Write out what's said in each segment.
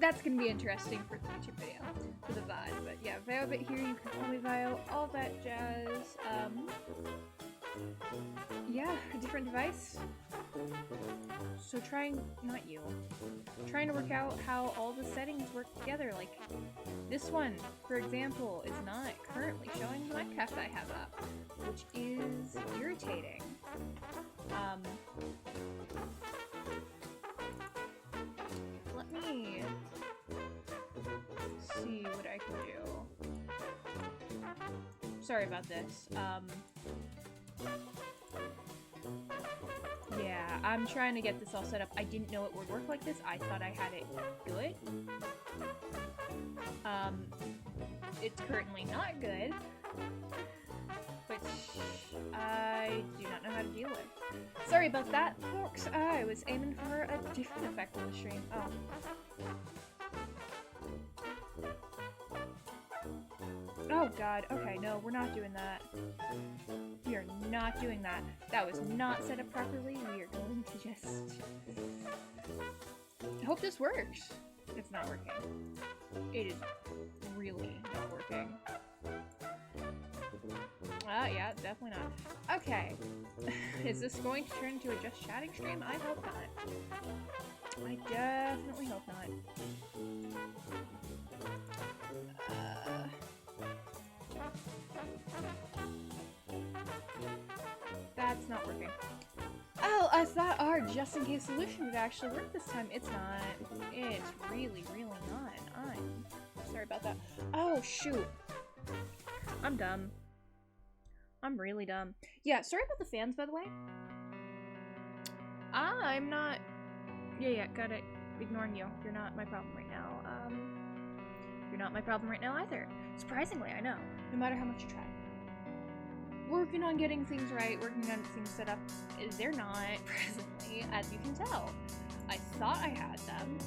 that's gonna be interesting for the YouTube video, for the VOD. But yeah, VO bit here, you can only VO, all that jazz. Yeah, a different device. So trying to work out how all the settings work together. Like, this one, for example, is not currently showing the Minecraft I have up, which is irritating. Let me see what I can do. Sorry about this. Yeah, I'm trying to get this all set up. I didn't know it would work like this. I thought I had it good. It's currently not good, which I do not know how to deal with. Sorry about that, folks. I was aiming for a different effect on the stream. Oh. Oh god, okay, no, we're not doing that. We are not doing that. That was not set up properly. We are going to just... I hope this works. It's not working. It is really not working. Yeah, definitely not. Okay. Is this going to turn into a just chatting stream? I hope not. I definitely hope not. That's not working. Oh, I thought our just-in-case solution would actually work this time. It's not. It's really, really not. I'm sorry about that. Oh, shoot. I'm dumb. I'm really dumb. Yeah, sorry about the fans, by the way. I'm not... Yeah, got it. Ignoring you. You're not my problem right now. You're not my problem right now either. Surprisingly, I know. No matter how much you try. Working on getting things right, working on things set up. They're not presently, as you can tell. I thought I had them,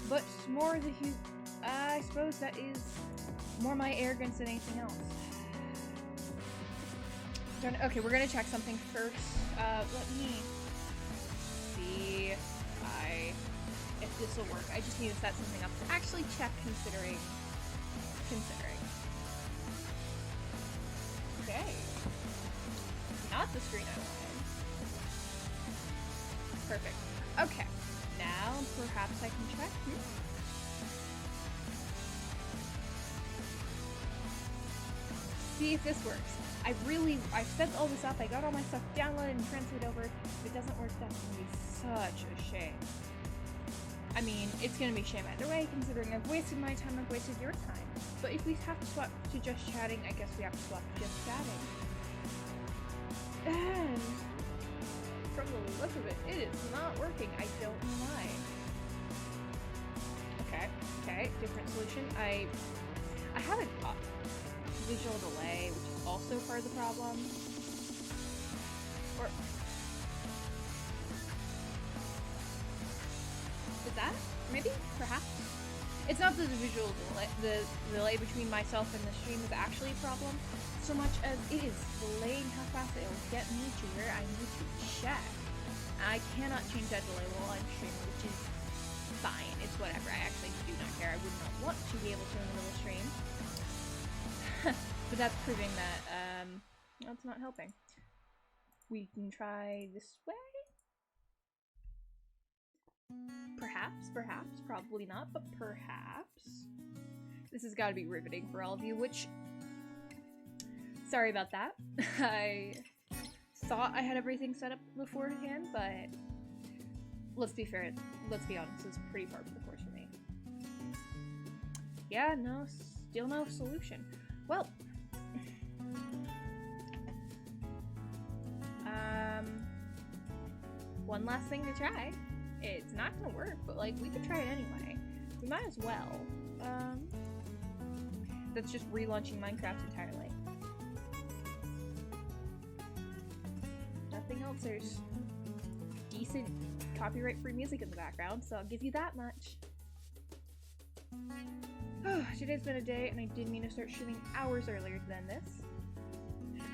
but more the I suppose that is more my arrogance than anything else. Okay, we're gonna check something first. Let me see if this will work. I just need to set something up to actually check, considering. Okay. Not the screen I wanted. Perfect. Okay. Now, perhaps I can check. See if this works. I set all this up, I got all my stuff downloaded and transferred over. If it doesn't work, that's gonna be such a shame. I mean, it's gonna be a shame either way, considering I've wasted my time, I've wasted your time. But if we have to swap to just chatting, I guess we have to swap to just chatting. And from the look of it, it is not working. I don't know why. Okay, different solution. I have a visual delay, which is also part of the problem. Or is that? Maybe? Perhaps? It's not that the visual delay, the delay between myself and the stream is actually a problem, so much as it is delaying how fast it will get me to where I need to chat. I cannot change that delay while I'm streaming, which is fine. It's whatever. I actually do not care. I would not want to be able to in the middle of the stream. But that's proving that that's not helping. We can try this way? Perhaps, probably not, but perhaps. This has got to be riveting for all of you, which... Sorry about that. I thought I had everything set up beforehand, but let's be fair, let's be honest, it's pretty far from the course for me. Yeah, no, still no solution. Well, one last thing to try. It's not gonna work, but like, we could try it anyway. We might as well. That's just relaunching Minecraft entirely. Nothing else. There's decent copyright-free music in the background, so I'll give you that much. Today's been a day, and I did mean to start shooting hours earlier than this.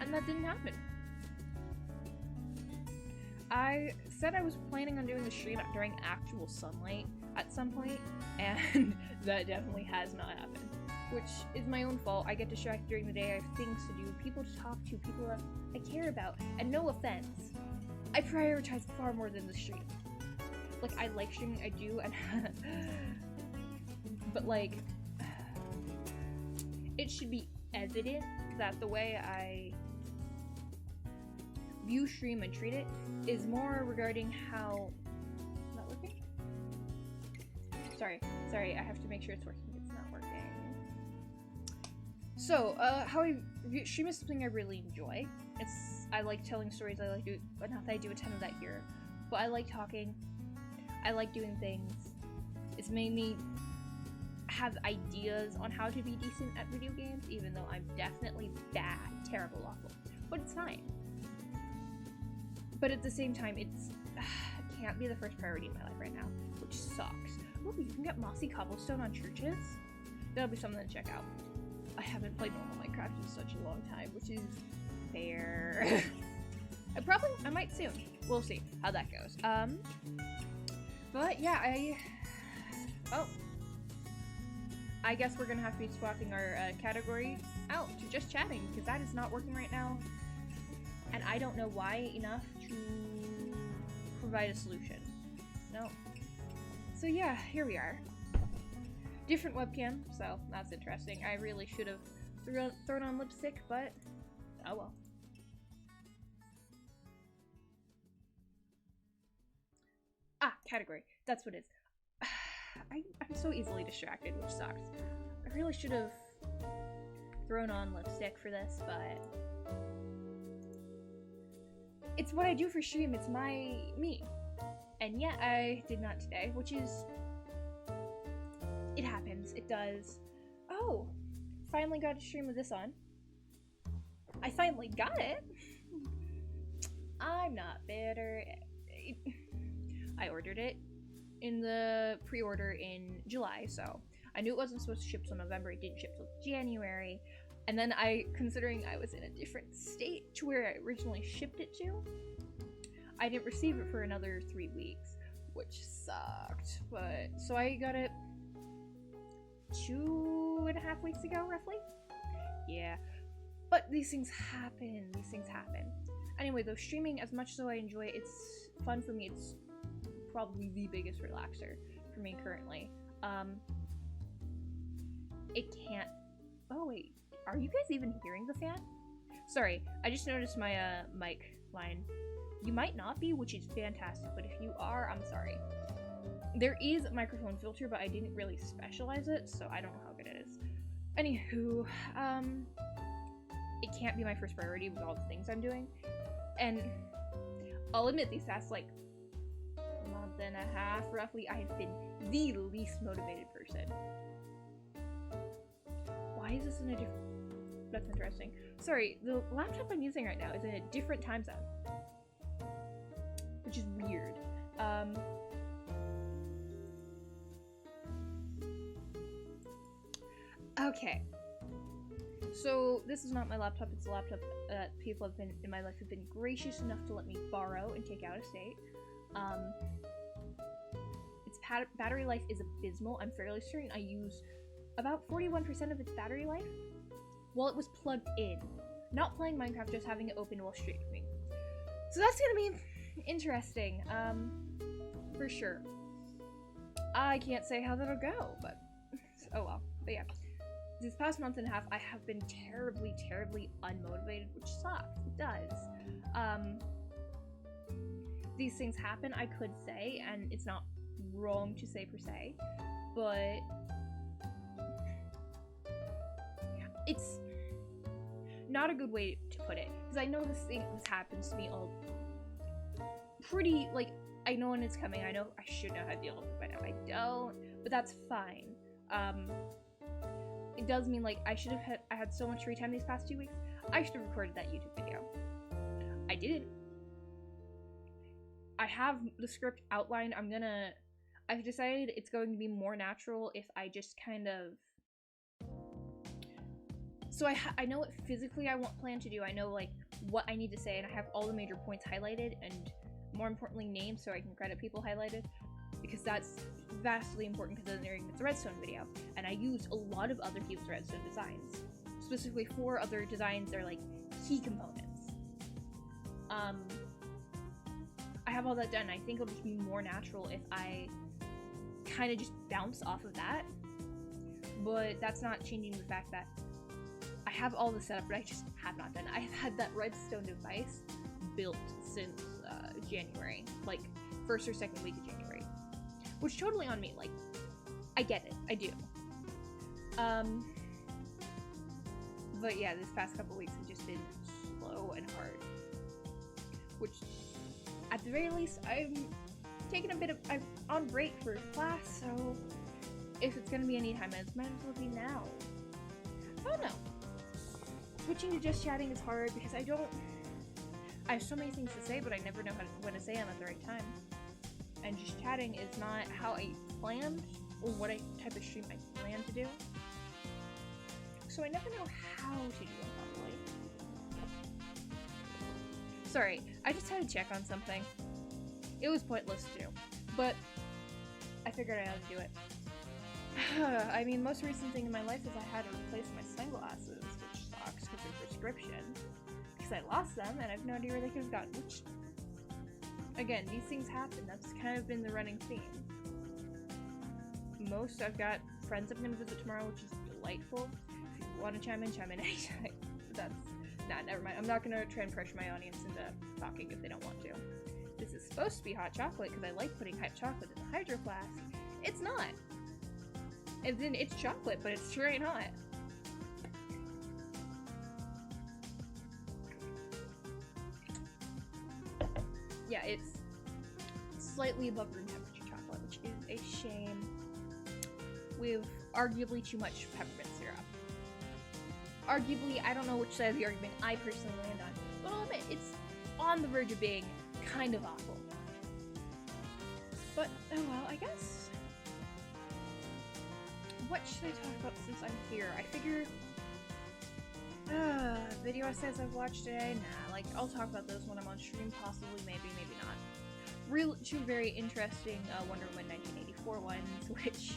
And that didn't happen. I said I was planning on doing the stream during actual sunlight at some point, and that definitely has not happened. Which is my own fault. I get distracted during the day, I have things to do, people to talk to, people that I care about, and no offense, I prioritize far more than the stream. Like, I like streaming, I do, and but like, it should be evident that the way I view stream and treat it is more regarding how... Is that working? Sorry, I have to make sure it's working. It's not working. So, how I view stream is something I really enjoy. I like telling stories, I like do, but not that I do a ton of that here, but I like talking, I like doing things. It's made me have ideas on how to be decent at video games, even though I'm definitely bad, terrible, awful, but it's fine. But at the same time, it can't be the first priority in my life right now, which sucks. Ooh, you can get mossy cobblestone on churches? That'll be something to check out. I haven't played normal Minecraft in such a long time, which is fair. I might soon. We'll see how that goes. But yeah, I guess we're gonna have to be swapping our category out to just chatting, because that is not working right now. And I don't know why enough to provide a solution. No. So yeah, here we are. Different webcam, so that's interesting. I really should have thrown on lipstick, but oh well. Ah, category. That's what it is. I'm so easily distracted, which sucks. I really should have thrown on lipstick for this, but it's what I do for stream. It's me. And yet I did not today, which is... It happens. It does. Oh! Finally got a stream with this on. I finally got it! I'm not bitter. I ordered it in the pre-order in July, so I knew it wasn't supposed to ship till November. It didn't ship till January. And then considering I was in a different state to where I originally shipped it to, I didn't receive it for another 3 weeks, which sucked. But, so I got it 2.5 weeks ago, roughly? Yeah. But these things happen. Anyway, though, streaming, as much as I enjoy it, it's fun for me. It's probably the biggest relaxer for me currently. It can't... Oh, wait. Are you guys even hearing the fan? Sorry, I just noticed my mic line. You might not be, which is fantastic, but if you are, I'm sorry. There is a microphone filter, but I didn't really specialize it, so I don't know how good it is. Anywho, it can't be my first priority with all the things I'm doing. And I'll admit these past, like, month and a half, roughly, I have been the least motivated person. Why is this in a different... That's interesting. Sorry, the laptop I'm using right now is in a different time zone. Which is weird. Okay. So, this is not my laptop, it's a laptop that people in my life have been gracious enough to let me borrow and take out of state. Its battery life is abysmal. I'm fairly certain I use about 41% of its battery life while it was plugged in. Not playing Minecraft, just having it open while streaming. So that's gonna be interesting, for sure. I can't say how that'll go, but oh well. But yeah, this past month and a half, I have been terribly, terribly unmotivated, which sucks. It does. These things happen, I could say, and it's not wrong to say per se, but it's not a good way to put it, because I know this happens to me all pretty, like, I know when it's coming. I know I should know how to deal with it by now. I don't, but that's fine. It does mean, like, I had so much free time these past 2 weeks. I should have recorded that YouTube video. I didn't. I have the script outlined. I've decided it's going to be more natural if I just kind of... So I know what physically I plan to do. I know, like, what I need to say, and I have all the major points highlighted, and more importantly, names so I can credit people highlighted, because that's vastly important considering it's a redstone video, and I used a lot of other people's redstone designs. Specifically 4 other designs that are like key components. I have all that done. I think it'll just be more natural if I kind of just bounce off of that, but that's not changing the fact that I have all the setup, but I just have not done it. I've had that redstone device built since January, like 1st or 2nd week of January, which totally on me. Like, I get it, I do. But yeah, this past couple weeks have just been slow and hard, which at the very least I'm taking I'm on break for class, so if it's gonna be any time, it might as well be now. I don't know. Switching to just chatting is hard because I have so many things to say, but I never know when to say them at the right time. And just chatting is not how I planned or what type of stream I plan to do. So I never know how to do it properly. Sorry, I just had to check on something. It was pointless to do, but I figured out how to do it. I mean, most recent thing in my life is I had to replace my sunglasses, which sucks because they're prescription. Because I lost them and I have no idea where they could have gotten, which, again, these things happen. That's kind of been the running theme. I've got friends I'm going to visit tomorrow, which is delightful. If you want to chime in anytime. Never mind. I'm not going to try and pressure my audience into talking if they don't want to. This is supposed to be hot chocolate because I like putting hot chocolate in the hydro flask. It's not. And then it's chocolate, but it's sure ain't hot. Yeah, it's slightly above room temperature chocolate, which is a shame. With arguably too much peppermint syrup. Arguably, I don't know which side of the argument I personally land on, but I'll admit, it's on the verge of being kind of awful. But, oh well, I guess. What should I talk about since I'm here? I figure, video essays I've watched today? Nah, like, I'll talk about those when I'm on stream, possibly, maybe not. 2 very interesting Wonder Woman 1984 ones, which,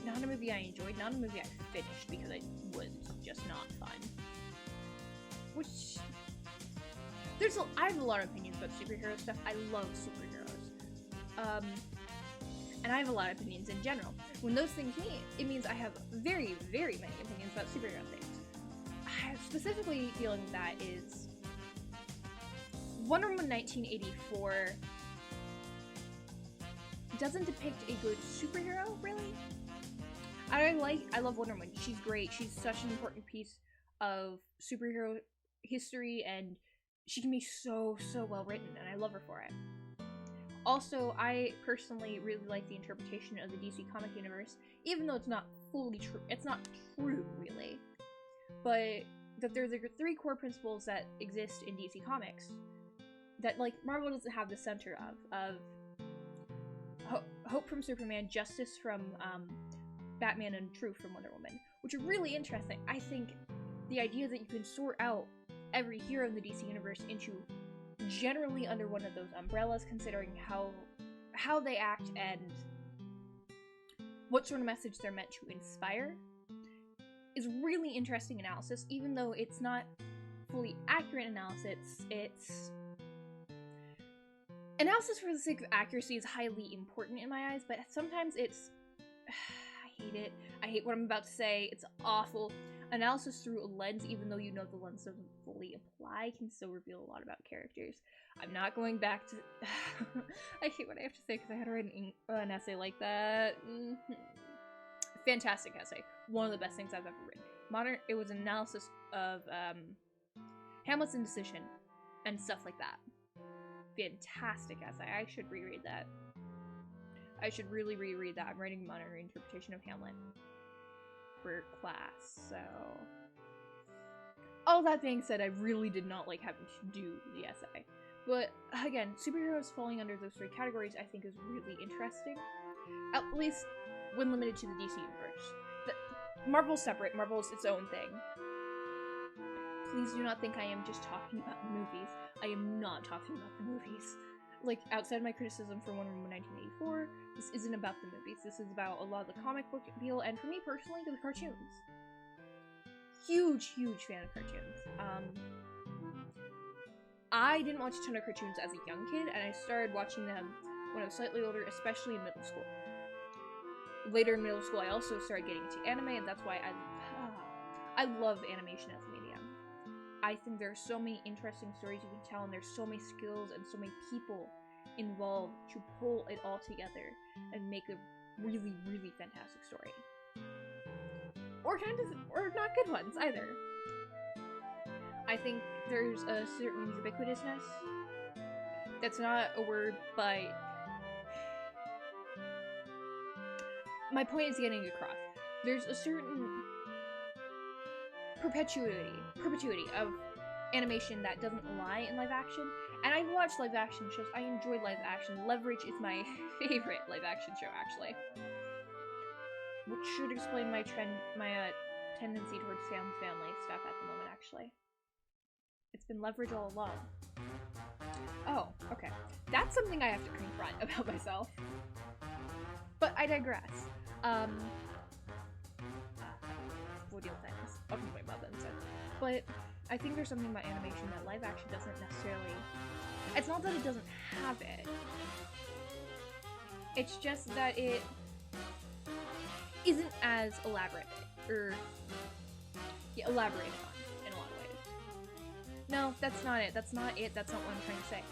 not a movie I enjoyed, not a movie I finished because it was just not fun. Which, I have a lot of opinions about superhero stuff. I love superheroes. And I have a lot of opinions in general. When those things meet, it means I have very, very many opinions about superhero things. Specifically dealing with that is Wonder Woman 1984 doesn't depict a good superhero, really. I love Wonder Woman. She's great. She's such an important piece of superhero history, and she can be so well written, and I love her for it. Also, I personally really like the interpretation of the DC comic universe, even though it's not fully true. It's not true, really. But that there's like 3 core principles that exist in DC Comics that, like, Marvel doesn't have the center of hope from Superman, justice from Batman, and truth from Wonder Woman, which are really interesting. I think the idea that you can sort out every hero in the DC universe into generally under one of those umbrellas, considering how they act and what sort of message they're meant to inspire, is really interesting analysis, even though it's not fully accurate analysis. It's analysis for the sake of accuracy is highly important in my eyes, but sometimes it's I hate it. I hate what I'm about to say. It's awful. Analysis through a lens, even though you know the lens doesn't fully apply, can still reveal a lot about characters. I'm not going back to... I hate what I have to say because I had to write an essay like that. Fantastic essay. One of the best things I've ever written. It was an analysis of Hamlet's indecision and stuff like that. Fantastic essay. I should reread that. I should really reread that. I'm writing a modern interpretation of Hamlet for class, so... All that being said, I really did not like having to do the essay. But, again, superheroes falling under those 3 categories I think is really interesting. At least when limited to the DC universe. Marvel's separate. Marvel's its own thing. Please do not think I am just talking about the movies. I am not talking about the movies. like, outside my criticism for Wonder Woman 1984, this isn't about the movies. This is about a lot of the comic book appeal, and for me personally, the cartoons. Huge, huge fan of cartoons. I didn't watch a ton of cartoons as a young kid, and I started watching them when I was slightly older, especially in middle school. Later in middle school, I also started getting into anime, and that's why I love animation as a medium. I think there are so many interesting stories you can tell, and there's so many skills and so many people involved to pull it all together and make a really, really fantastic story. Or not good ones either. I think there's a certain ubiquitousness. That's not a word, but my point is getting across. There's a certain perpetuity of animation that doesn't lie in live action. And I watch live action shows. I enjoy live action. Leverage is my favorite live action show, actually. Which should explain my tendency towards family stuff at the moment, actually. It's been Leverage all along. Oh, okay. That's something I have to confront about myself. But I digress. We'll deal with that. I'll complain about that instead. But I think there's something about animation that live action doesn't necessarily... It's not that it doesn't have it. It's just that it isn't as elaborated on in a lot of ways. No, that's not it. That's not it. That's not what I'm trying to say.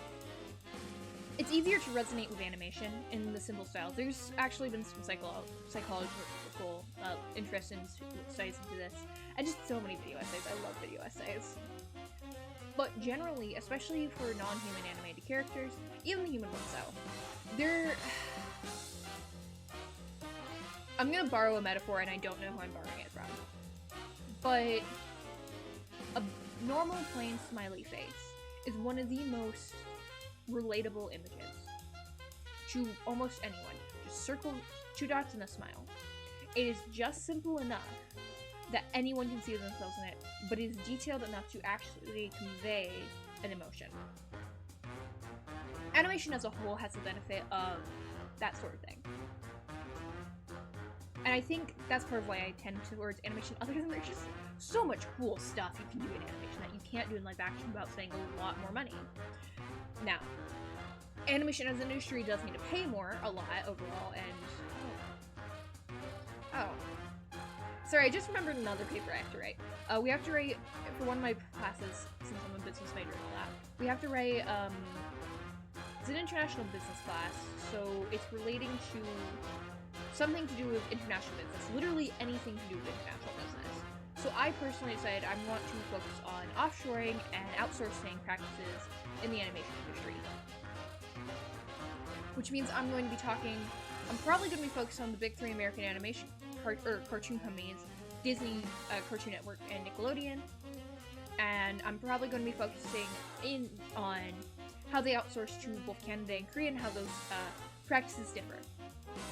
It's easier to resonate with animation in the simple styles. There's actually been some psychological interest in studies into this, and just so many video essays. I love video essays. But generally, especially for non-human animated characters, even the human ones though, I'm gonna borrow a metaphor, and I don't know who I'm borrowing it from. But a normal plain smiley face is one of the most relatable images to almost anyone. Just circle 2 dots and a smile. It is just simple enough that anyone can see themselves in it, but it is detailed enough to actually convey an emotion. Animation as a whole has the benefit of that sort of thing. And I think that's part of why I tend towards animation, other than there's just so much cool stuff you can do in animation that you can't do in live action without spending a lot more money. Now, animation as an industry does need to pay more, a lot, overall, and... Oh. Sorry, I just remembered another paper I have to write. We have to write, for one of my classes, since I'm a business major and all that, we have to write, it's an international business class, so it's relating to something to do with international business, literally anything to do with international business. So I personally decided I want to focus on offshoring and outsourcing practices in the animation industry. Which means I'm probably going to be focused on the big 3 American animation cartoon companies, Disney, Cartoon Network, and Nickelodeon. And I'm probably going to be focusing on how they outsource to both Canada and Korea and how those practices differ.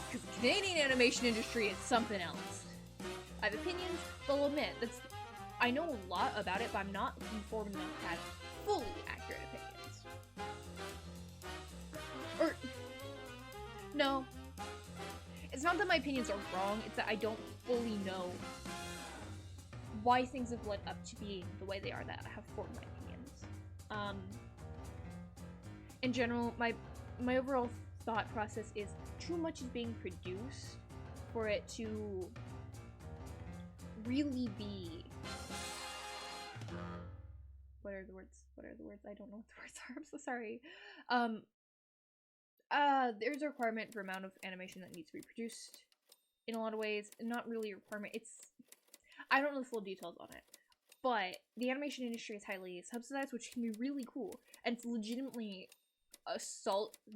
Because the Canadian animation industry is something else. I have opinions, but I'll admit, I know a lot about it, but I'm not informed enough to have fully accurate opinions. No. It's not that my opinions are wrong, it's that I don't fully know why things have led up to being the way they are that have formed my opinions. In general, my overall thought process is too much is being produced for it to really be... What are the words? I don't know what the words are. I'm so sorry. There's a requirement for amount of animation that needs to be produced in a lot of ways. Not really a requirement. I don't know the full details on it. But the animation industry is highly subsidized, which can be really cool. And it's legitimately a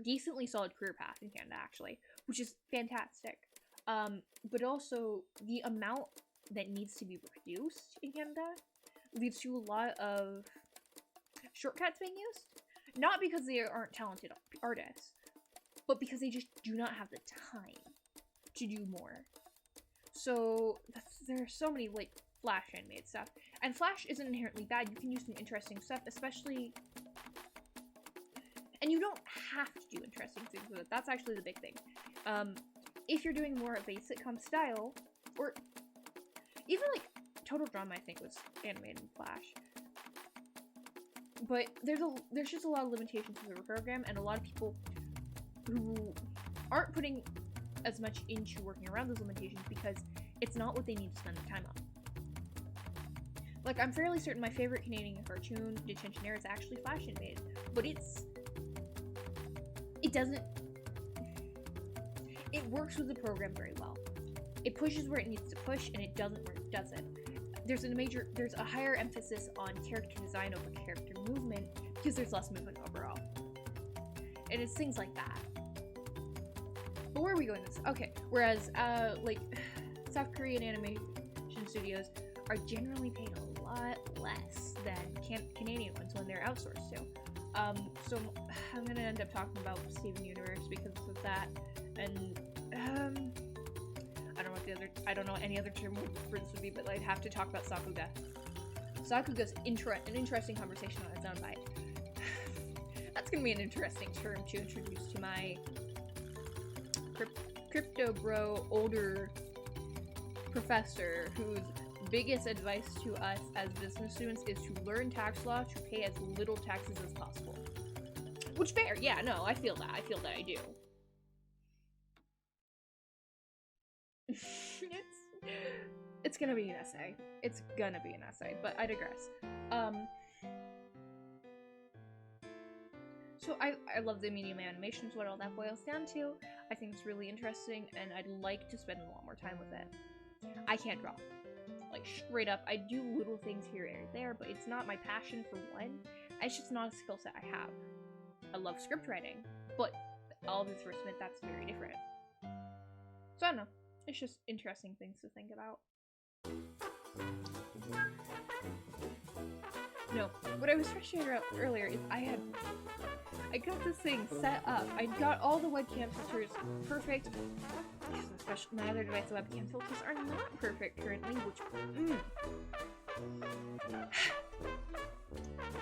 decently solid career path in Canada, actually, which is fantastic. But also, the amount that needs to be produced in Canada leads to a lot of shortcuts being used. Not because they aren't talented artists, but because they just do not have the time to do more. So, there are so many, like, Flash animated stuff. And Flash isn't inherently bad. You can use some interesting stuff, especially... And And you don't have to do interesting things with it. That's actually the big thing. If you're doing more of a sitcom style, or even like Total Drama, I think was animated in Flash. But there's just a lot of limitations to the program, and a lot of people who aren't putting as much into working around those limitations because it's not what they need to spend their time on. Like, I'm fairly certain my favorite Canadian cartoon, Detention Air, is actually Flash animated, but it works with the program very well. It pushes where it needs to push, and it doesn't where it doesn't. There's a higher emphasis on character design over character movement because there's less movement overall. And it's things like that. But where are we going with this? Okay, whereas, like, South Korean animation studios are generally paid a lot less than Canadian ones when they're outsourced to. So I'm gonna end up talking about Steven Universe because of that, and I don't know what any other term for this would be, but I'd have to talk about Sakuga. Sakuga's an interesting conversation on its own bite. That's gonna be an interesting term to introduce to my crypto bro older professor, whose biggest advice to us as business students is to learn tax law to pay as little taxes as possible. Which, fair, yeah, no, I feel that I do. It's gonna be an essay. It's gonna be an essay, but I digress. So I love the medium animations, what all that boils down to. I think it's really interesting, and I'd like to spend a lot more time with it. I can't draw. Like, straight up, I do little things here and there, but it's not my passion for one. It's just not a skill set I have. I love script writing, but all this for Smith, that's very different. So I don't know. It's just interesting things to think about. No, what I was frustrated about earlier is I got this thing set up. I got all the webcam filters perfect. Especially my other device webcam filters are not perfect currently, which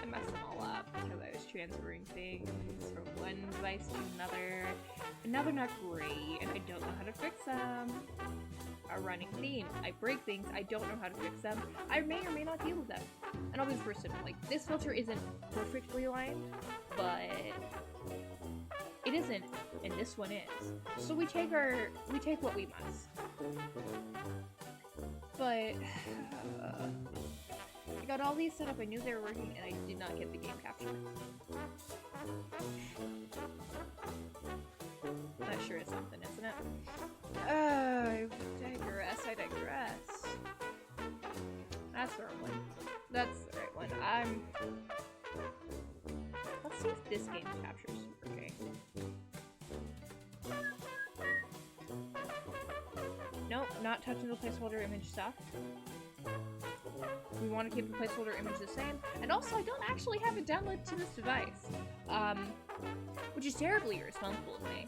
I messed them all up because I was transferring things from one device to another. And now they're not great, and I don't know how to fix them. A running theme. I break things, I don't know how to fix them. I may or may not deal with them. And I'll be the first to know, like, this filter isn't perfectly aligned, but it isn't, and this one is. So we take what we must. But I got all these set up, I knew they were working, and I did not get the game capture. That sure is something, isn't it? I digress. That's the wrong one. That's the right one. Let's see if this game captures okay. Nope, not touching the placeholder image stuff. We want to keep the placeholder image the same. And also, I don't actually have it downloaded to this device. Which is terribly irresponsible of me.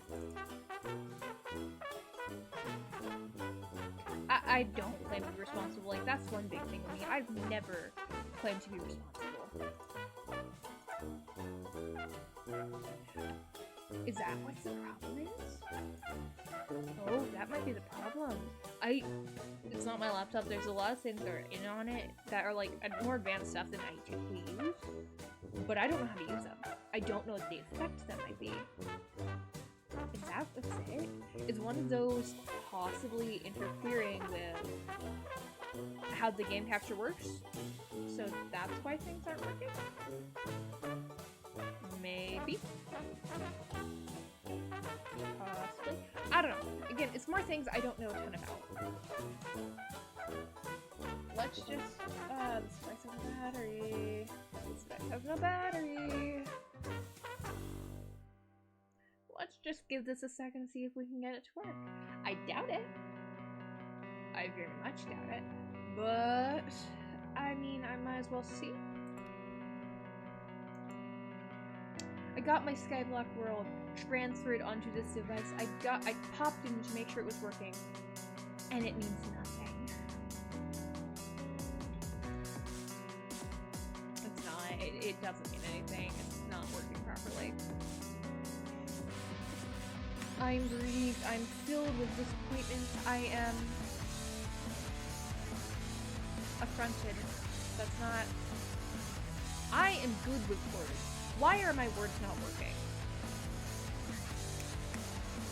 I don't claim to be responsible. Like, that's one big thing with me. I've never claimed to be responsible. Is that what the problem is? Oh, that might be the problem. It's not my laptop. There's a lot of things that are in on it that are, like, more advanced stuff than I typically use. But I don't know how to use them. I don't know what the effect that might be. Is that what's it? Is one of those possibly interfering with how the game capture works? So that's why things aren't working? Maybe? Possibly? I don't know. Again, it's more things I don't know a ton about. Let's just, this device has a battery. This device has no battery. Let's just give this a second and see if we can get it to work. I doubt it. I very much doubt it. But, I mean, I might as well see. I got my Skyblock World transferred onto this device. I popped in to make sure it was working. And it means nothing. It's not. It doesn't mean anything. It's not working properly. I'm bereaved. I'm filled with disappointment. I am affronted. That's not... I am good with words. Why are my words not working?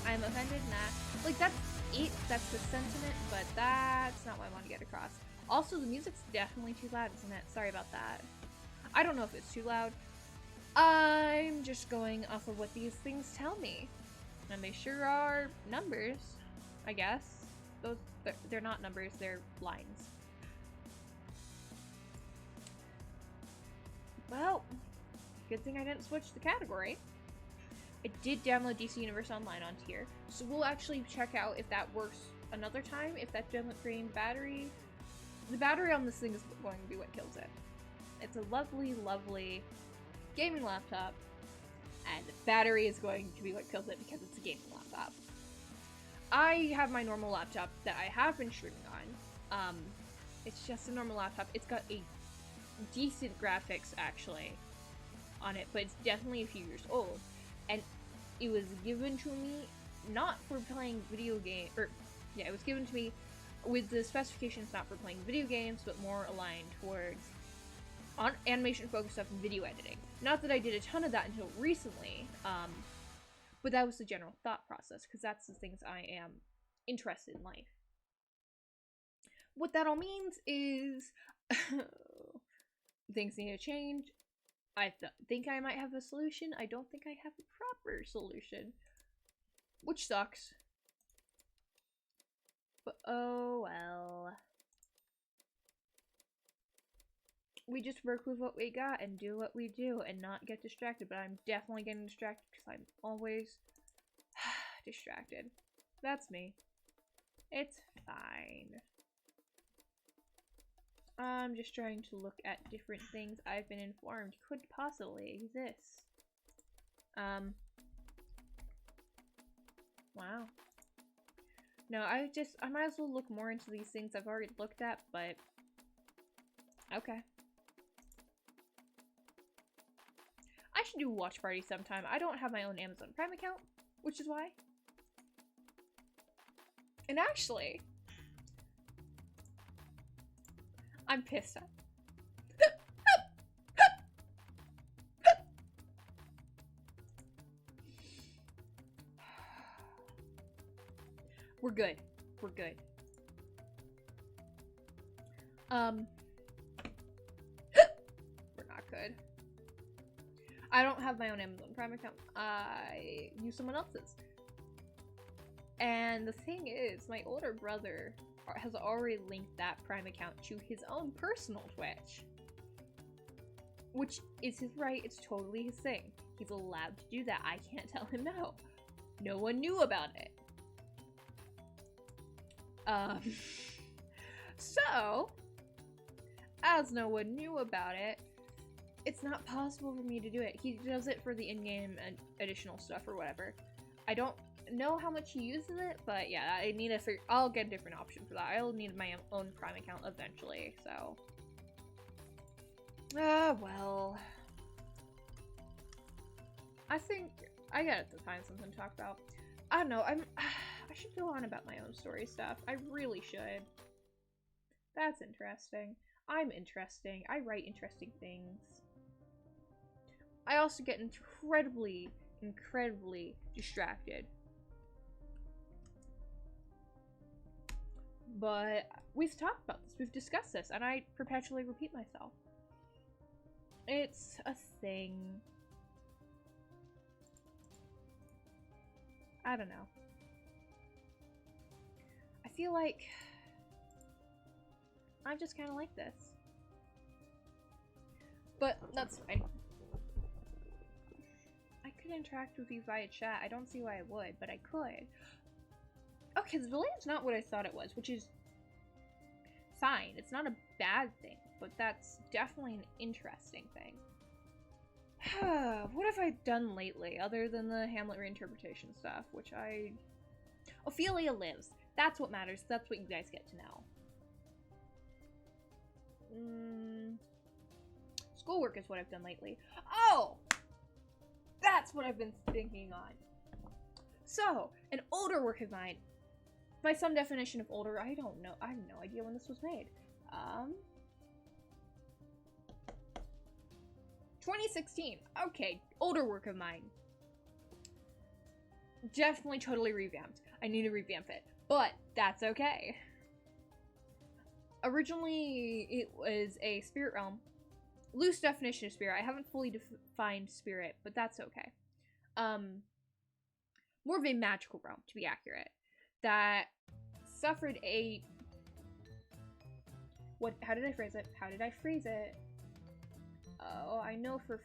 I'm offended, nah. Like, that's it. That's the sentiment, but that's not what I want to get across. Also, the music's definitely too loud, isn't it? Sorry about that. I don't know if it's too loud. I'm just going off of what these things tell me. And they sure are numbers, I guess. Those, they're not numbers, they're lines. Well, good thing I didn't switch the category. I did download DC Universe Online onto here, so we'll actually check out if that works another time, if that doesn't drain battery. The battery on this thing is going to be what kills it. It's a lovely, lovely gaming laptop, and the battery is going to be what kills it because it's a gaming laptop. I have my normal laptop that I have been streaming on. It's just a normal laptop. It's got a decent graphics, actually, on it, but it's definitely a few years old. And it was given to me not for playing video game, or yeah, it was given to me with the specifications not for playing video games, but more aligned towards on animation focused stuff and video editing. Not that I did a ton of that until recently, but that was the general thought process, because that's the things I am interested in life. What that all means is things need to change. I think I might have a solution. I don't think I have a proper solution, which sucks. But oh well. We just work with what we got and do what we do and not get distracted. But I'm definitely getting distracted because I'm always distracted. That's me. It's fine. I'm just trying to look at different things I've been informed could possibly exist. Wow. No, I might as well look more into these things I've already looked at, but okay. I should do a watch party sometime. I don't have my own Amazon Prime account, which is why. And actually, I'm pissed at. We're good. We're good. We're not good. I don't have my own Amazon Prime account. I use someone else's. And the thing is, my older brother has already linked that Prime account to his own personal Twitch. Which is his right, it's totally his thing. He's allowed to do that. I can't tell him no. No one knew about it. So, as no one knew about it, it's not possible for me to do it. He does it for the in-game and additional stuff or whatever. I don't know how much he uses it, but yeah, I need to figure. I'll get a different option for that. I'll need my own Prime account eventually, so. Well. I think I gotta find something to talk about. I don't know, I should go on about my own story stuff. I really should. That's interesting. I'm interesting. I write interesting things. I also get incredibly distracted. But we've talked about this. We've discussed this, and I perpetually repeat myself. It's a thing. I don't know. I feel like I'm just kind of like this. But that's fine. I could interact with you via chat. I don't see why I would, but I could. Okay, the delay's not what I thought it was, which is fine. It's not a bad thing, but that's definitely an interesting thing. What have I done lately, other than the Hamlet reinterpretation stuff, which I... Ophelia lives. That's what matters. That's what you guys get to know. Schoolwork is what I've done lately. Oh! That's what I've been thinking on. So, an older work of mine. By some definition of older, I don't know. I have no idea when this was made. 2016. Okay, older work of mine. Definitely totally revamped. I need to revamp it, but that's okay. Originally, it was a spirit realm. Loose definition of spirit. I haven't fully defined spirit, but that's okay. More of a magical realm, to be accurate, that suffered a... What? How did I phrase it? How did I phrase it? Oh, I know for...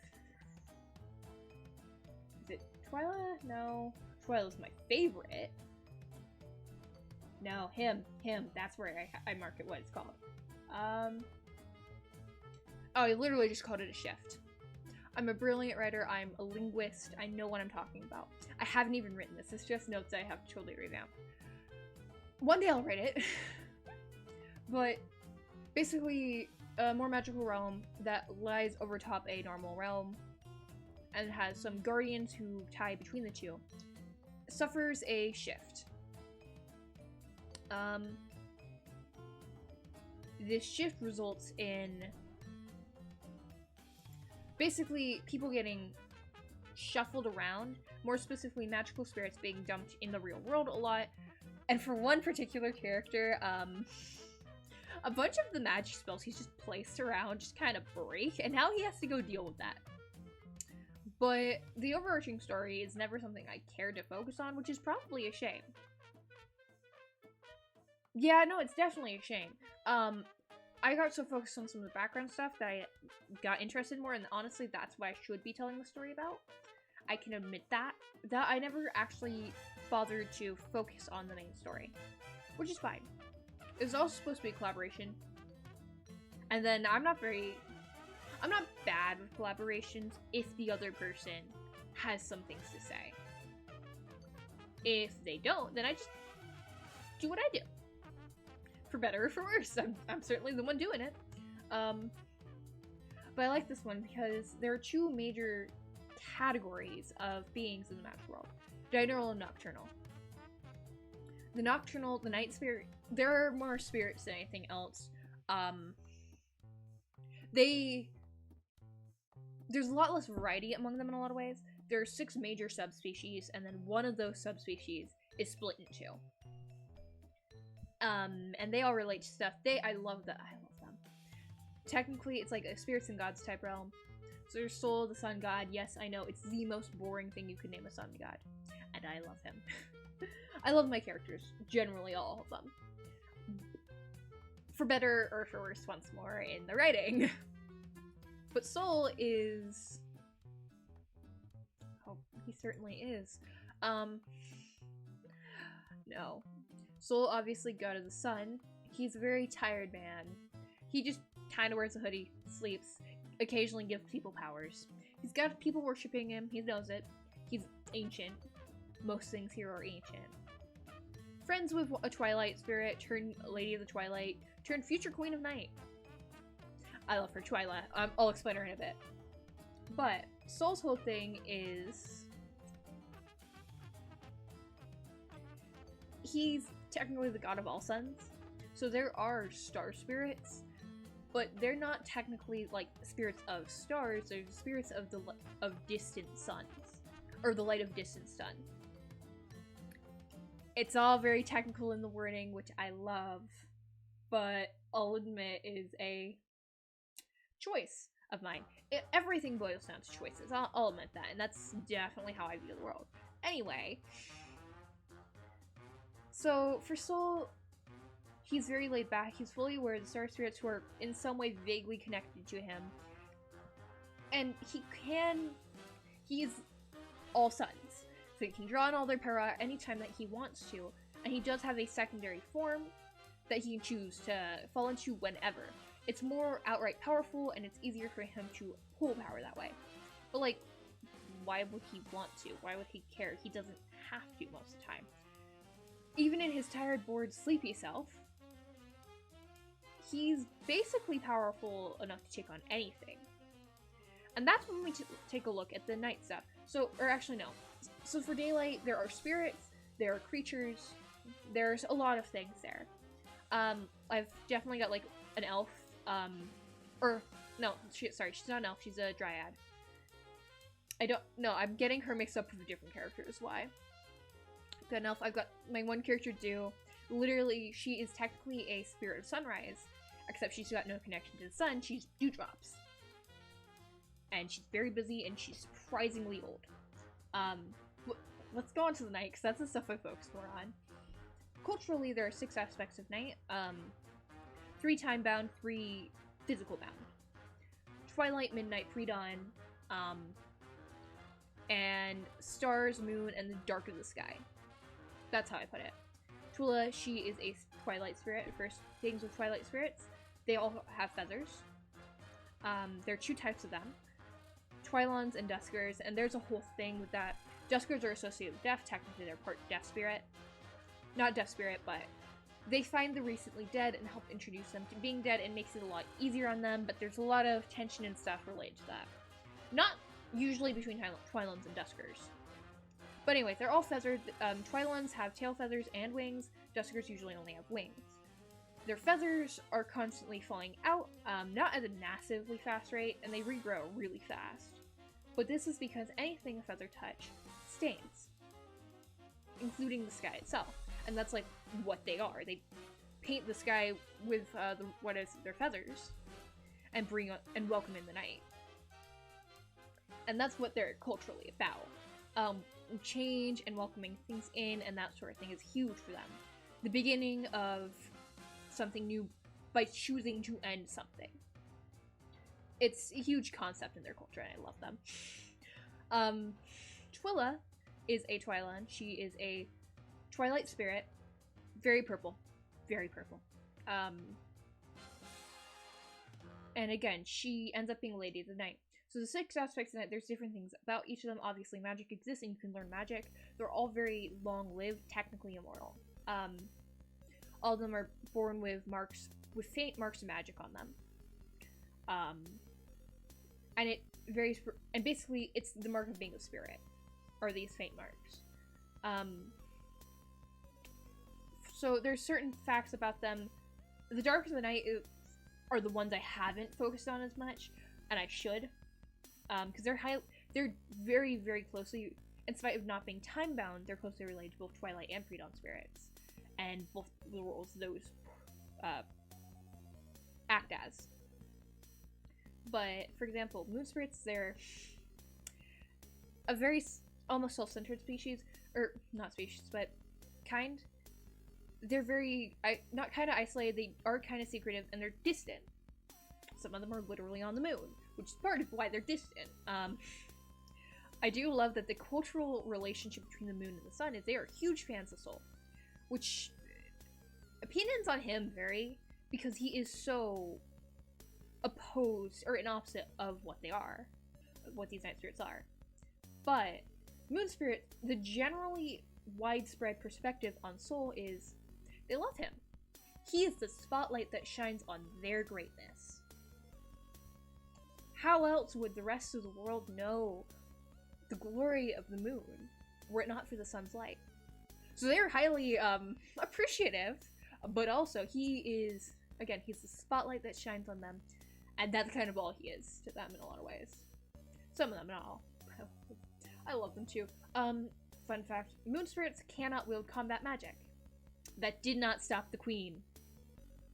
Is it Twyla? No. Twyla's my favorite. No, him. That's where I mark it what it's called. Oh, I literally just called it a shift. I'm a brilliant writer. I'm a linguist. I know what I'm talking about. I haven't even written this. It's just notes I have to totally revamp. One day I'll write it. But basically, a more magical realm that lies over top a normal realm and has some guardians who tie between the two. Suffers a shift. This shift results in basically people getting shuffled around, more specifically magical spirits being dumped in the real world a lot, and for one particular character, a bunch of the magic spells he's just placed around just kind of break, and now he has to go deal with that. But the overarching story is never something I cared to focus on, which is probably a shame. Yeah, no, it's definitely a shame. I got so focused on some of the background stuff that I got interested more, and honestly, that's what I should be telling the story about. I can admit that I never actually bothered to focus on the main story, which is fine. It was also supposed to be a collaboration, and then I'm not bad with collaborations if the other person has some things to say. If they don't, then I just do what I do. For better or for worse. I'm certainly the one doing it. But I like this one because there are two major categories of beings in the magic world. Diurnal and nocturnal. The nocturnal, the night spirit, there are more spirits than anything else. There's a lot less variety among them in a lot of ways. There are 6 major subspecies, and then one of those subspecies is split in 2. And they all relate to stuff. I love them. Technically, it's like a spirits and gods type realm. So there's Sol, the sun god. Yes, I know, it's the most boring thing you could name a sun god. And I love him. I love my characters. Generally, all of them. For better or for worse, once more, in the writing. But Sol is... Oh, he certainly is. No. Sol, obviously god of the sun. He's a very tired man. He just kind of wears a hoodie, sleeps, occasionally gives people powers. He's got people worshipping him. He knows it. He's ancient. Most things here are ancient. Friends with a Twilight spirit, turned Lady of the Twilight, turned future Queen of Night. I love her, Twyla. I'll explain her in a bit. But Sol's whole thing is... He's technically the god of all suns. So there are star spirits, but they're not technically like spirits of stars. They're spirits of distant suns, or the light of distant sun. It's all very technical in the wording, which I love, but I'll admit is a choice of mine. Everything boils down to choices. I'll admit that, and that's definitely how I view the world. Anyway, so for Sol, he's very laid back. He's fully aware of the star spirits who are in some way vaguely connected to him. And he's all suns. So he can draw on all their power anytime that he wants to. And he does have a secondary form that he can choose to fall into whenever. It's more outright powerful, and it's easier for him to pull power that way. But like, why would he want to? Why would he care? He doesn't have to most of the time. Even in his tired, bored, sleepy self, he's basically powerful enough to take on anything. And that's when we take a look at the night stuff. So, or actually no. So for daylight, there are spirits, there are creatures, there's a lot of things there. I've definitely got like an elf, or no, sorry, she's not an elf, she's a dryad. I'm getting her mixed up with a different character is why. I've got an elf, I've got my one character Dew. Literally, she is technically a spirit of sunrise, except she's got no connection to the sun, she's dewdrops. And she's very busy, and she's surprisingly old. Let's go on to the night, because that's the stuff I focus more on. Culturally, there are 6 aspects of night. 3 time-bound, 3 physical-bound. Twilight, midnight, pre-dawn, and stars, moon, and the dark of the sky. That's how I put it. Twila, she is a twilight spirit. First things with twilight spirits, they all have feathers. There are 2 types of them. Twilons and Duskers, and there's a whole thing with that. Duskers are associated with death, technically they're part death spirit. Not death spirit, but they find the recently dead and help introduce them to being dead and makes it a lot easier on them, but there's a lot of tension and stuff related to that. Not usually between Twilons and Duskers. But anyway, they're all feathered. Twilons have tail feathers and wings. Duskers usually only have wings. Their feathers are constantly falling out, not at a massively fast rate, and they regrow really fast. But this is because anything a feather touch stains, including the sky itself. And that's like what they are. They paint the sky with what is their feathers, and welcome in the night. And that's what they're culturally about. Change and welcoming things in and that sort of thing is huge for them. The beginning of something new by choosing to end something. It's a huge concept in their culture, and I love them. Twila is a Twilon. She is a twilight spirit. Very purple. Very purple. And again, she ends up being a Lady of the Night. So the 6 aspects of night, there's different things about each of them. Obviously, magic exists, and you can learn magic. They're all very long-lived, technically immortal. All of them are born with faint marks of magic on them. And it varies, and basically, it's the mark of being a spirit, are these faint marks. So there's certain facts about them. The Dark of the Night are the ones I haven't focused on as much, and I should. Because they're very, very closely, in spite of not being time-bound, they're closely related to both Twilight and Pre-Dawn spirits. And both the roles those act as. But, for example, moon spirits, they're a very almost self-centered species, or not species, but kind. They're very, not kind of isolated, they are kind of secretive, and they're distant. Some of them are literally on the moon, which is part of why they're distant. I do love that the cultural relationship between the moon and the sun is they are huge fans of Sol, which opinions on him vary because he is so opposed or an opposite of what they are, what these night spirits are. But moon spirit, the generally widespread perspective on Sol is they love him. He is the spotlight that shines on their greatness. How else would the rest of the world know the glory of the moon were it not for the sun's light? So they're highly appreciative, but also he is, again, he's the spotlight that shines on them, and that's kind of all he is to them in a lot of ways. Some of them, not all. I love them too. Fun fact, moon spirits cannot wield combat magic. That did not stop the queen.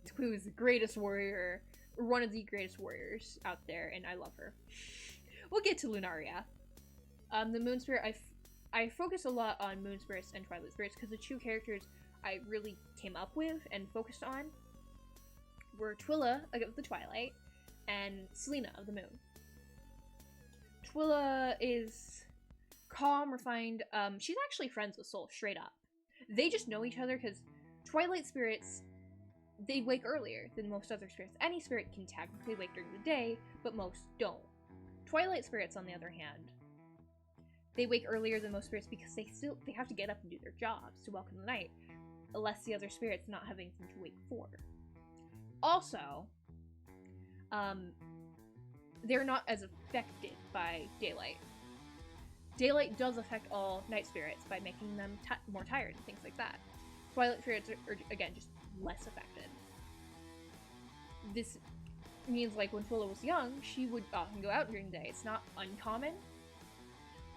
The queen was the greatest warrior, or one of the greatest warriors out there, and I love her. We'll get to Lunaria. The moon spirit, I focus a lot on moon spirits and twilight spirits because the 2 characters I really came up with and focused on were Twila of the Twilight and Selena of the Moon. Twila is calm, refined. She's actually friends with Sol, straight up. They just know each other because Twilight spirits, they wake earlier than most other spirits. Any spirit can technically wake during the day, but most don't. Twilight spirits, on the other hand, they wake earlier than most spirits because they have to get up and do their jobs to welcome the night, unless the other spirits not have anything to wake for. Also, they're not as affected by daylight. Daylight does affect all night spirits by making them more tired and things like that. Twilight spirits are again, just less affected. This means, like, when Twila was young, she would often go out during the day. It's not uncommon,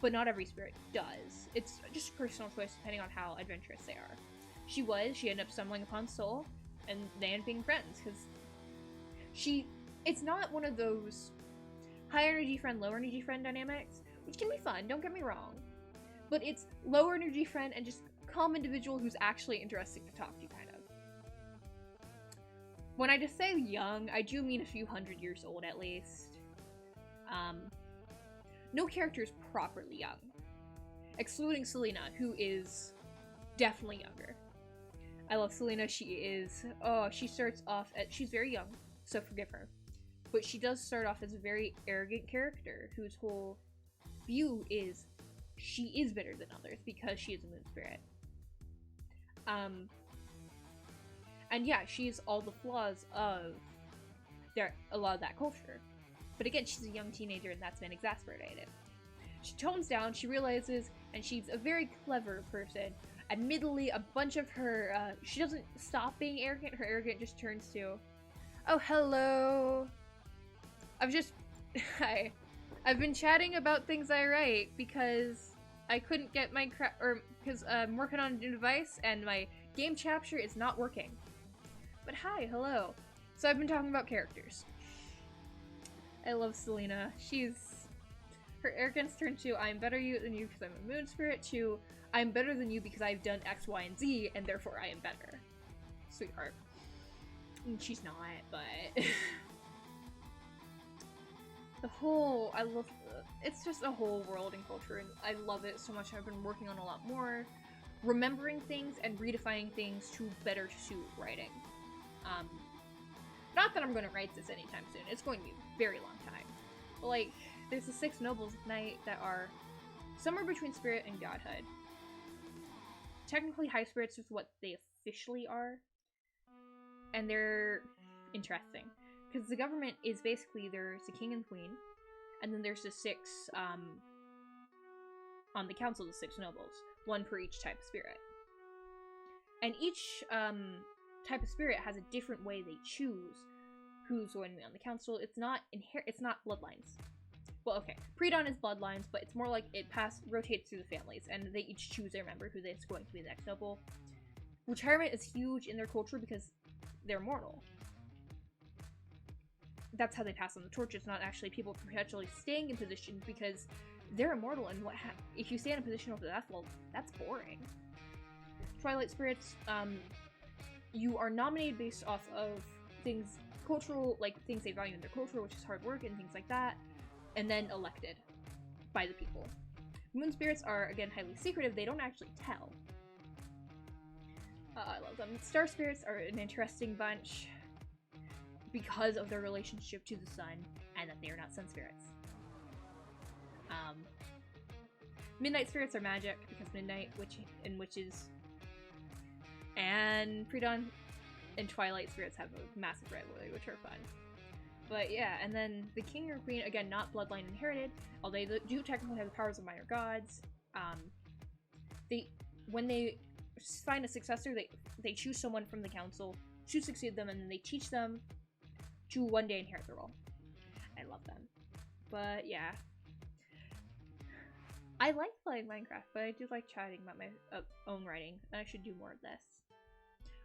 but not every spirit does. It's just a personal choice depending on how adventurous they are. She ended up stumbling upon Soul, and they ended up being friends, because it's not one of those high energy friend, low energy friend dynamics, which can be fun, don't get me wrong, but it's lower energy friend and just calm individual who's actually interesting to talk to, kind of. When I just say young, I do mean a few hundred years old at least. No character is properly young, excluding Selena, who is definitely younger. I love Selena. She starts off she's very young, so forgive her. But she does start off as a very arrogant character whose whole view is she is better than others because she is a moon spirit. And yeah, she's all the flaws of a lot of that culture. But again, she's a young teenager and that's been exasperated. She tones down, she realizes, and she's a very clever person. Admittedly, a bunch of her, she doesn't stop being arrogant, her arrogant just turns to, oh, hello. I've been chatting about things I write because I couldn't get my because I'm working on a new device and my game capture is not working. But hi, hello. So I've been talking about characters. I love Selena. Her arrogance turned to, I'm better than you because I'm a moon spirit, to, I'm better than you because I've done X, Y, and Z, and therefore I am better. Sweetheart. And she's not, but... it's just a whole world and culture, and I love it so much. I've been working on a lot more, remembering things and redefining things to better suit writing. Not that I'm going to write this anytime soon, it's going to be a very long time. But like, there's the 6 nobles of night that are somewhere between spirit and godhood. Technically, high spirits is what they officially are, and they're interesting. Because the government is basically, there's the king and queen, and then there's the 6, on the council, the 6 nobles. 1 per each type of spirit. And each, type of spirit has a different way they choose who's going to be on the council. It's not bloodlines. Well, okay, pre-dawn is bloodlines, but it's more like it rotates through the families, and they each choose their member who is going to be the next noble. Retirement is huge in their culture because they're mortal. That's how they pass on the torch. It's not actually people perpetually staying in position because they're immortal, and if you stay in a position over death, well, that's boring. Twilight spirits, you are nominated based off of things cultural, like things they value in their culture, which is hard work and things like that, and then elected by the people. Moon spirits are, again, highly secretive. They don't actually tell. I love them. Star spirits are an interesting bunch because of their relationship to the sun and that they are not sun spirits. Midnight spirits are magic because midnight witches and pre-dawn and twilight spirits have a massive rivalry, which are fun. But yeah, and then the king or queen, again, not bloodline inherited, although they do technically have the powers of minor gods. When they find a successor, they choose someone from the council to succeed them, and then they teach them to one day inherit the role. I love them. But yeah. I like playing Minecraft, but I do like chatting about my own writing, and I should do more of this.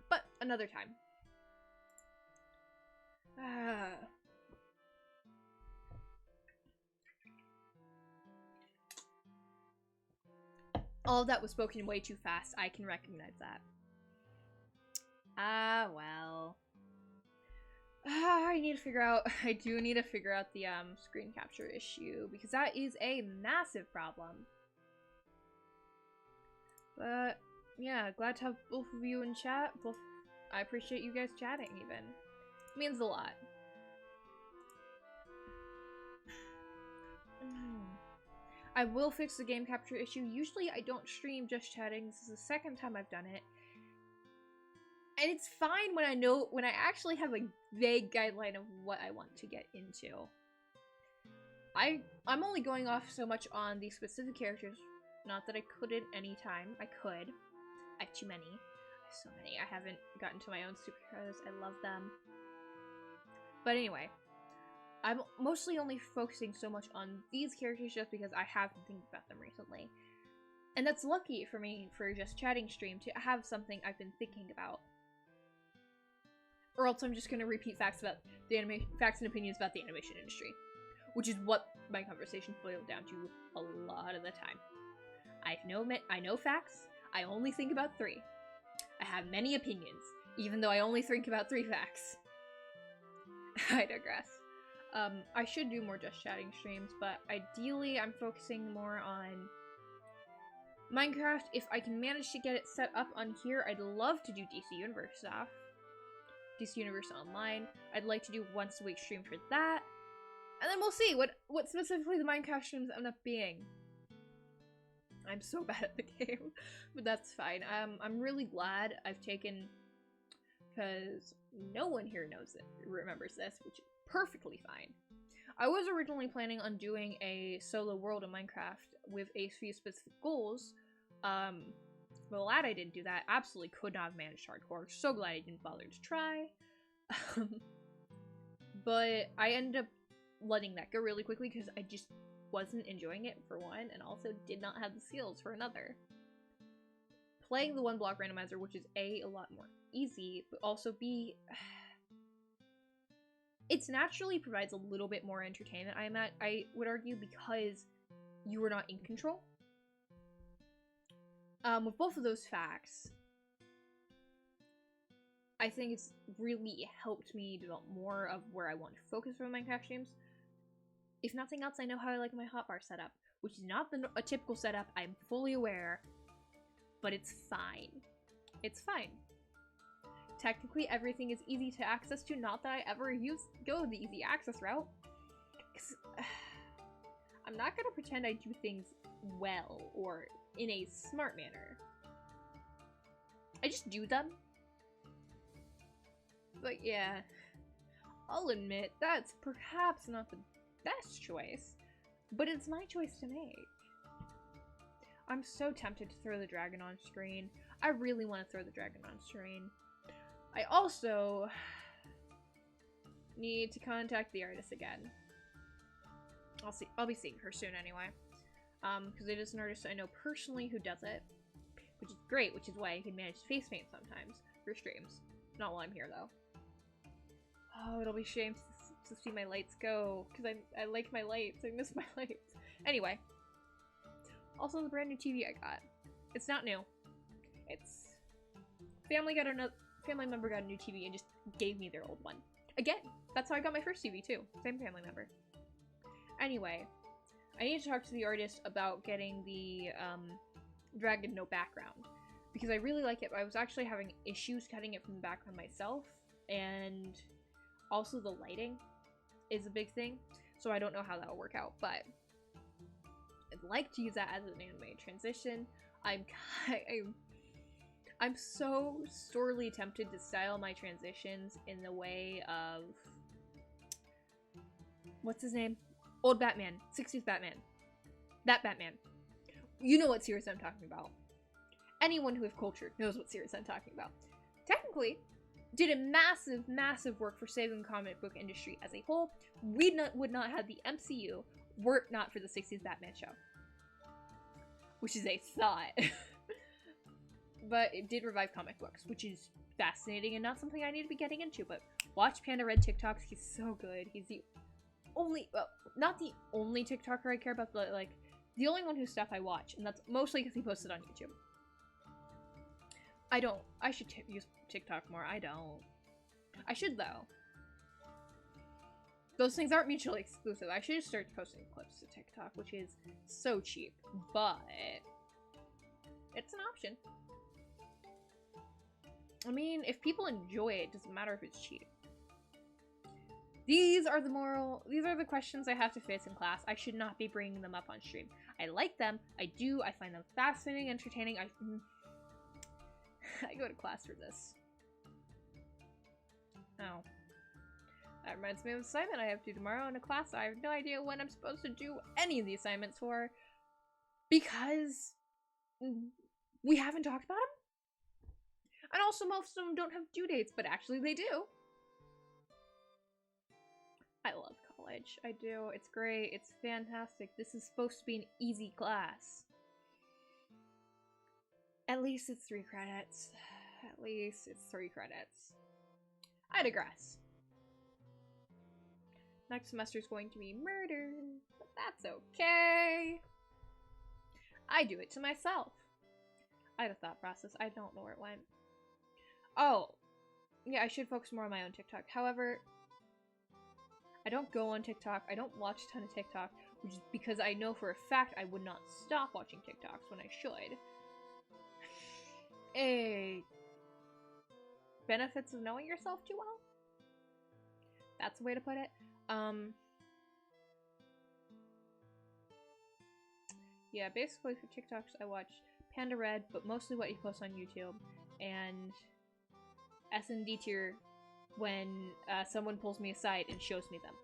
But another time. All of that was spoken way too fast. I can recognize that. Well. I do need to figure out the screen capture issue, because that is a massive problem. But yeah, glad to have both of you in chat. I appreciate you guys chatting even. It means a lot. I will fix the game capture issue. Usually I don't stream just chatting. This is the second time I've done it. And it's fine when I actually have a vague guideline of what I want to get into. I'm only going off so much on the specific characters. Not that I couldn't anytime. I could. I have too many. I have so many. I haven't gotten to my own superheroes. I love them. But anyway, I'm mostly only focusing so much on these characters just because I have been thinking about them recently. And that's lucky for me for just chatting stream to have something I've been thinking about. Or else I'm just gonna repeat facts about the facts and opinions about the animation industry, which is what my conversations boil down to a lot of the time. I know facts. I only think about 3. I have many opinions, even though I only think about 3 facts. I digress. I should do more just chatting streams, but ideally I'm focusing more on Minecraft. If I can manage to get it set up on here, I'd love to do DC Universe stuff. DC Universe Online. I'd like to do once a week stream for that. And then we'll see what specifically the Minecraft streams end up being. I'm so bad at the game, but that's fine. I'm really glad I've taken, because no one here remembers this, which is perfectly fine. I was originally planning on doing a solo world in Minecraft with a few specific goals. But glad I didn't do that. Absolutely could not have managed hardcore. So glad I didn't bother to try. But I ended up letting that go really quickly because I just wasn't enjoying it for one, and also did not have the skills for another. Playing the 1-block randomizer, which is A, a lot more easy, but also B, it naturally provides a little bit more entertainment, I would argue, because you were not in control. With both of those facts, I think it's really helped me develop more of where I want to focus for Minecraft streams. If nothing else, I know how I like my hotbar setup, which is not a typical setup, I'm fully aware, but it's fine. It's fine. Technically, everything is easy to access to, not that I ever go the easy access route. 'Cause, I'm not gonna pretend I do things well, or in a smart manner. I just do them. But yeah, I'll admit that's perhaps not the best choice, but it's my choice to make. I'm so tempted to throw the dragon on screen. I really want to throw the dragon on screen. I also need to contact the artist again. I'll be seeing her soon anyway. Because it is an artist I know personally who does it, which is great, which is why I can manage face paint sometimes for streams. Not while I'm here though. Oh, it'll be a shame to see my lights go, because I like my lights. I miss my lights. Anyway. Also, the brand new TV I got. It's not new. It's family member got a new TV and just gave me their old one. Again, that's how I got my first TV too. Same family member. Anyway, I need to talk to the artist about getting the dragon no background, because I really like it. I was actually having issues cutting it from the background myself, and also the lighting is a big thing, so I don't know how that'll work out, but I'd like to use that as an animated transition. I'm so sorely tempted to style my transitions in the way of, what's his name? Old Batman. 60s Batman. That Batman. You know what series I'm talking about. Anyone who is cultured knows what series I'm talking about. Technically, did a massive, massive work for saving the comic book industry as a whole. We would not have the MCU were it not for the 60s Batman show. Which is a thought. But it did revive comic books, which is fascinating and not something I need to be getting into. But watch Panda Red TikToks. He's so good. He's the only, well, not the only TikToker I care about, but like the only one whose stuff I watch, and that's mostly because he posted on YouTube. I should use TikTok more. I don't. I should though. Those things aren't mutually exclusive. I should just start posting clips to TikTok, which is so cheap, but it's an option. I mean, if people enjoy it, it doesn't matter if it's cheap. These are the questions I have to face in class. I should not be bringing them up on stream. I like them. I do. I find them fascinating, entertaining. I go to class for this. Oh. That reminds me of an assignment I have to do tomorrow in a class. I have no idea when I'm supposed to do any of the assignments for, because we haven't talked about them. And also most of them don't have due dates, but actually they do. I love college. I do. It's great. It's fantastic. This is supposed to be an easy class. At least it's 3 credits. At least it's 3 credits. I digress. Next semester is going to be murder, but that's okay. I do it to myself. I had a thought process. I don't know where it went. Oh, yeah, I should focus more on my own TikTok. However, I don't go on TikTok. I don't watch a ton of TikTok, which is because I know for a fact I would not stop watching TikToks when I should. Benefits of knowing yourself too well? That's the way to put it. Yeah, basically for TikToks I watch Panda Red, but mostly what he posts on YouTube, and S&D tier when someone pulls me aside and shows me them,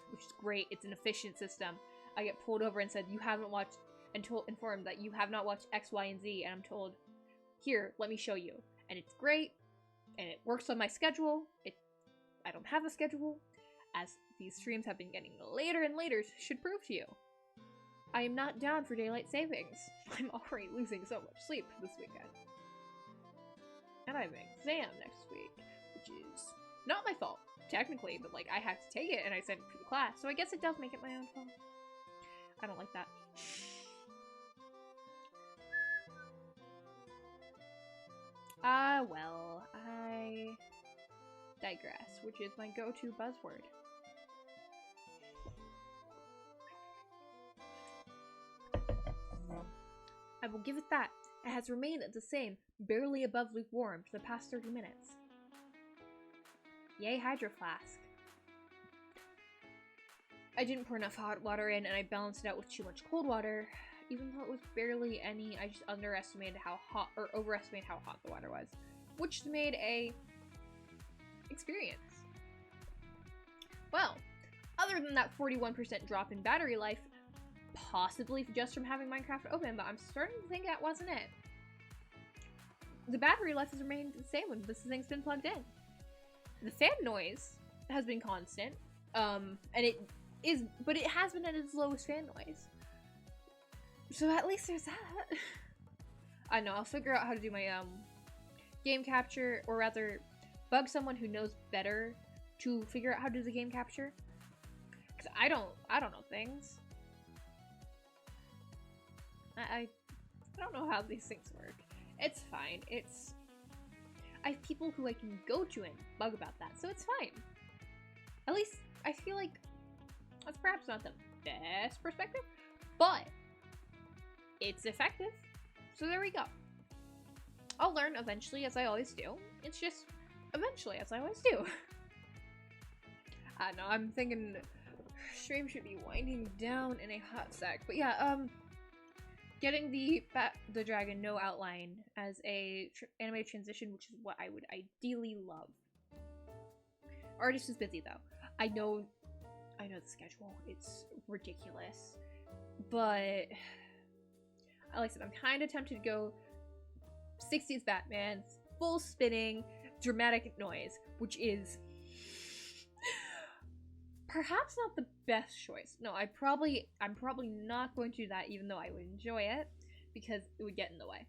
which is great. It's an efficient system. I get pulled over and said, you haven't watched, and informed that you have not watched X, Y, and Z, and I'm told, here, let me show you. And it's great, and it works on my schedule. I don't have a schedule, as these streams have been getting later and later should prove to you. I am not down for daylight savings. I'm already losing so much sleep this weekend. And I have an exam next week, which is not my fault, technically, but like I have to take it and I sent it to the class, so I guess it does make it my own fault. I don't like that. Well, I digress, which is my go-to buzzword. I will give it that. It has remained the same, barely above lukewarm, for the past 30 minutes. Yay, Hydro Flask. I didn't pour enough hot water in, and I balanced it out with too much cold water. Even though it was barely any, I just underestimated how hot, or overestimated how hot the water was, which made a experience. Well, other than that 41% drop in battery life, possibly just from having Minecraft open, but I'm starting to think that wasn't it. The battery life has remained the same when this thing's been plugged in. The fan noise has been constant, but it has been at its lowest fan noise. So at least there's that. I know, I'll figure out how to do my game capture, or rather bug someone who knows better to figure out how to do the game capture. Cause I don't know things. I don't know how these things work. It's fine. I have people who I can go to and bug about that, so it's fine. At least I feel like that's perhaps not the best perspective, but it's effective. So there we go. I'll learn eventually, as I always do. It's just eventually, as I always do. I know, I'm thinking stream should be winding down in a hot sec. But yeah, getting the dragon no outline as a animated transition, which is what I would ideally love. Artist is busy though. I know the schedule. It's ridiculous. But like I said, I'm kind of tempted to go 60s Batman, full spinning, dramatic noise, which is perhaps not the best choice. No, I'm probably not going to do that, even though I would enjoy it, because it would get in the way.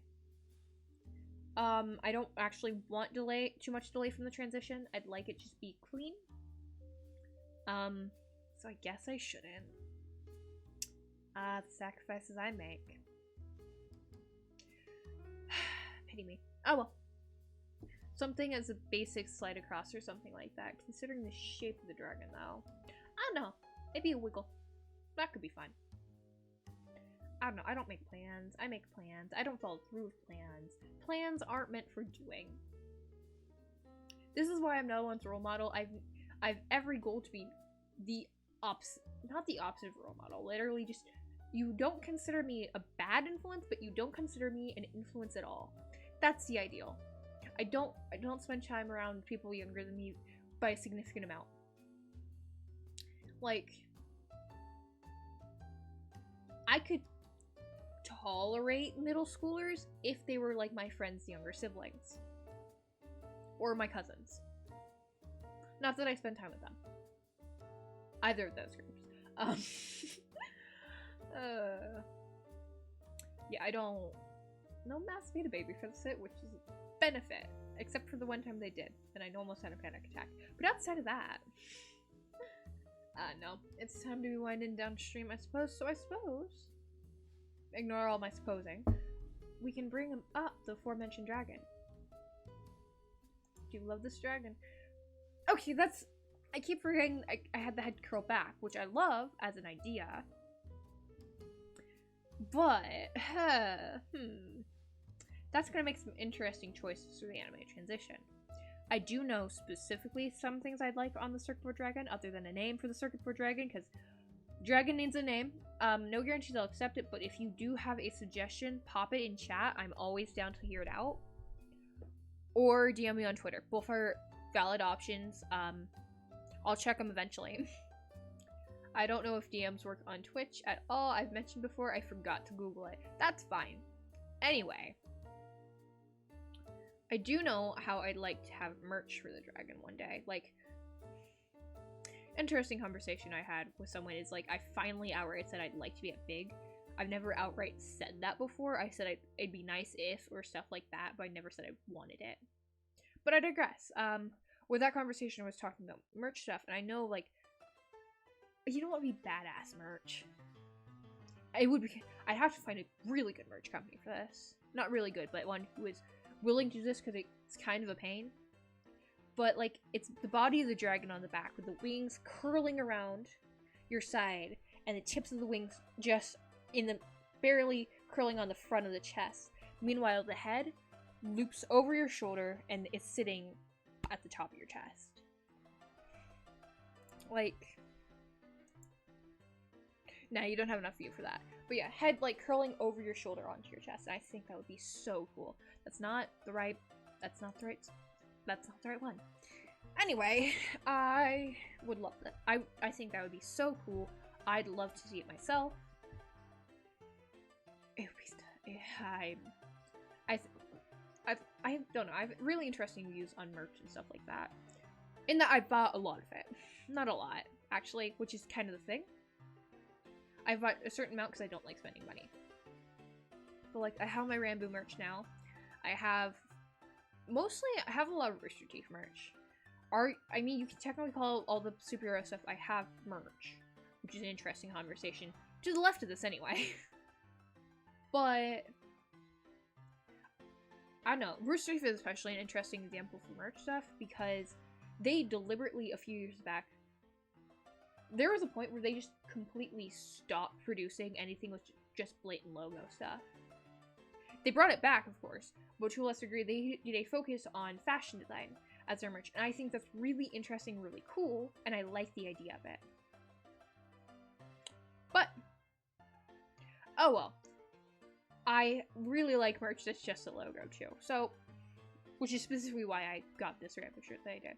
I don't actually want too much delay from the transition. I'd like it just be clean. So I guess I shouldn't. The sacrifices I make. Pity me. Oh well. Something as a basic slide across or something like that. Considering the shape of the dragon though. I don't know. Maybe a wiggle. That could be fun. I don't know. I don't make plans. I make plans. I don't follow through with plans. Plans aren't meant for doing. This is why I'm no one's role model. I've every goal to be the not the opposite of role model. Literally just, you don't consider me a bad influence, but you don't consider me an influence at all. That's the ideal. I don't spend time around people younger than me by a significant amount. like, I could tolerate middle schoolers if they were like my friend's younger siblings. Or my cousins. Not that I spend time with them. Either of those groups. Yeah, I don't... No mass made a baby for the sit, which is a benefit. Except for the one time they did, and I almost had a panic attack. But outside of that... no. It's time to be winding downstream, I suppose. So I suppose... Ignore all my supposing. We can bring him up, the aforementioned dragon. Do you love this dragon? Okay, that's... I keep forgetting I had the head curl back, which I love as an idea. But, that's gonna make some interesting choices for the anime transition. I do know specifically some things I'd like on the circuit board dragon, other than a name for the circuit board dragon, because dragon needs a name. No guarantees I'll accept it, but if you do have a suggestion, pop it in chat. I'm always down to hear it out. Or DM me on Twitter. Both are valid options. I'll check them eventually. I don't know if DMs work on Twitch at all. I've mentioned before, I forgot to Google it. That's fine. Anyway. I do know how I'd like to have merch for the dragon one day. Like, interesting conversation I had with someone is like, I finally outright said I'd like to be at big. I've never outright said that before. I said it'd be nice if, or stuff like that, but I never said I wanted it. But I digress. With that conversation, I was talking about merch stuff, and I know, like, you know what would be badass merch? It would be, I'd have to find a really good merch company for this. Not really good, but one who is willing to do this, because it's kind of a pain. But, like, it's the body of the dragon on the back, with the wings curling around your side, and the tips of the wings just barely curling on the front of the chest. Meanwhile, the head loops over your shoulder, and is sitting at the top of your chest. Like... Nah, you don't have enough view for that. But yeah, head like curling over your shoulder onto your chest. I think that would be so cool. That's not the right one. Anyway, I would love that. I think that would be so cool. I'd love to see it myself. It would be I don't know. I have really interesting views on merch and stuff like that. In that I bought a lot of it. Not a lot, actually, which is kind of the thing. I bought a certain amount because I don't like spending money. But like, I have my Rambo merch now. I have a lot of Rooster Teeth merch. I mean, you can technically call all the superhero stuff I have merch, which is an interesting conversation. To the left of this, anyway. But I don't know. Rooster Teeth is especially an interesting example for merch stuff because they deliberately, a few years back, there was a point where they just completely stopped producing anything with just blatant logo stuff. They brought it back, of course, but to a lesser degree, they focus on fashion design as their merch, and I think that's really interesting, really cool, and I like the idea of it. But, oh well. I really like merch that's just a logo, too, so, which is specifically why I got this Rambo shirt that I did.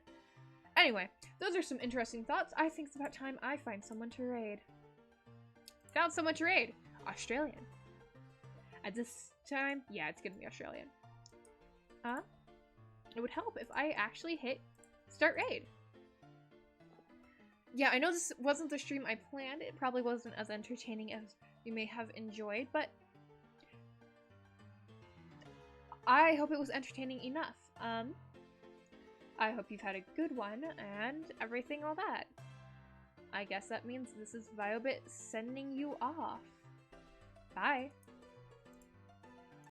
Anyway, those are some interesting thoughts. I think it's about time I find someone to raid. Found someone to raid. Australian. At this time, yeah, it's gonna be Australian. It would help if I actually hit start raid. Yeah, I know this wasn't the stream I planned. It probably wasn't as entertaining as you may have enjoyed, but I hope it was entertaining enough. I hope you've had a good one, and everything all that. I guess that means this is Viobit sending you off. Bye.